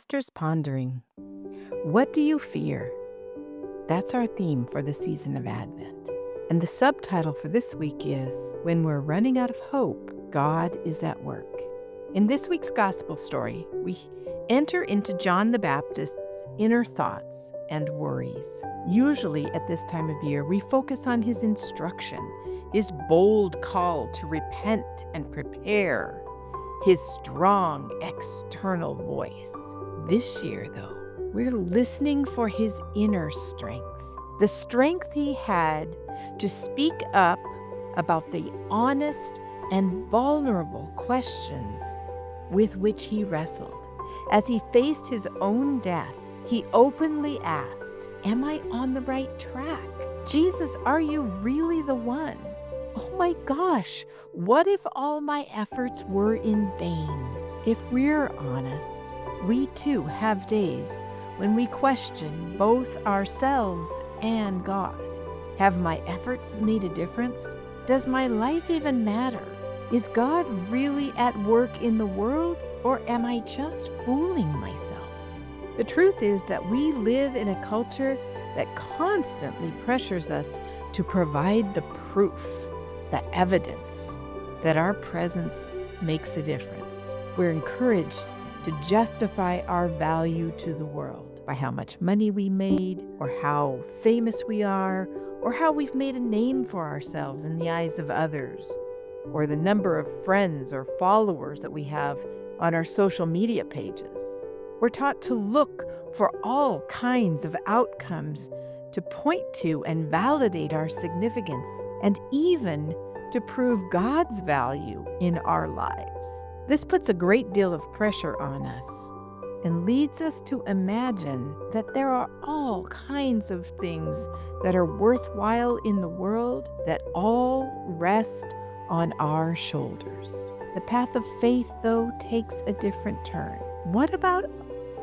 Pastor's Pondering. What do you fear? That's our theme for the season of Advent. And the subtitle for this week is When We're Running Out of Hope, God is at Work. In this week's gospel story, we enter into John the Baptist's inner thoughts and worries. Usually at this time of year, we focus on his instruction, his bold call to repent and prepare, his strong external voice. This year, though, we're listening for his inner strength, the strength he had to speak up about the honest and vulnerable questions with which he wrestled. As he faced his own death, he openly asked, "Am I on the right track? Jesus, are you really the one? Oh my gosh, what if all my efforts were in vain?" If we're honest, we too have days when we question both ourselves and God. Have my efforts made a difference? Does my life even matter? Is God really at work in the world, or am I just fooling myself? The truth is that we live in a culture that constantly pressures us to provide the proof, the evidence that our presence makes a difference. We're encouraged to justify our value to the world by how much money we made, or how famous we are, or how we've made a name for ourselves in the eyes of others, or the number of friends or followers that we have on our social media pages. We're taught to look for all kinds of outcomes to point to and validate our significance, and even to prove God's value in our lives. This puts a great deal of pressure on us and leads us to imagine that there are all kinds of things that are worthwhile in the world that all rest on our shoulders. The path of faith, though, takes a different turn. What about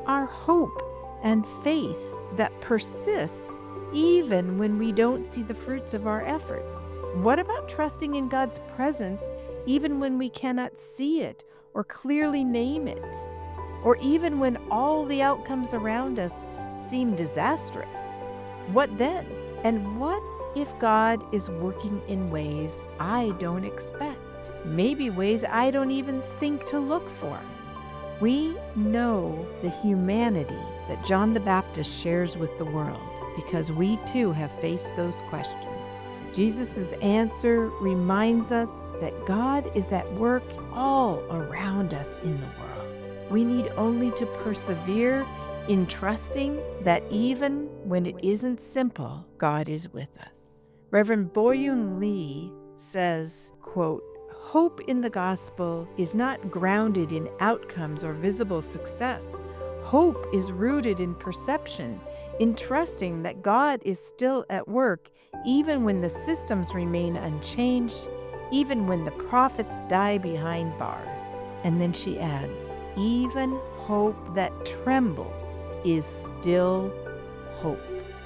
our hope and faith that persists even when we don't see the fruits of our efforts? What about trusting in God's presence even when we cannot see it or clearly name it? Or even when all the outcomes around us seem disastrous? What then? And what if God is working in ways I don't expect? Maybe ways I don't even think to look for. We know the humanity that John the Baptist shares with the world because we too have faced those questions. Jesus' answer reminds us that God is at work all around us in the world. We need only to persevere in trusting that even when it isn't simple, God is with us. Reverend Boyun Lee says, quote, "Hope in the gospel is not grounded in outcomes or visible success. Hope is rooted in perception, in trusting that God is still at work, even when the systems remain unchanged, even when the prophets die behind bars." And then she adds, "Even hope that trembles is still hope."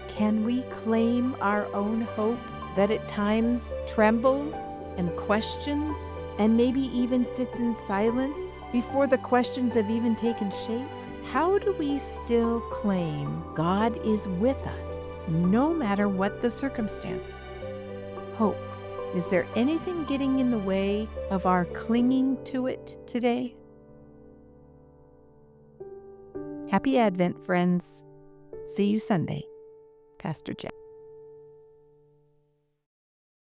Can we claim our own hope that at times trembles and questions, and maybe even sits in silence before the questions have even taken shape? How do we still claim God is with us, no matter what the circumstances? Hope. Is there anything getting in the way of our clinging to it today? Happy Advent, friends. See you Sunday. Pastor Jeff.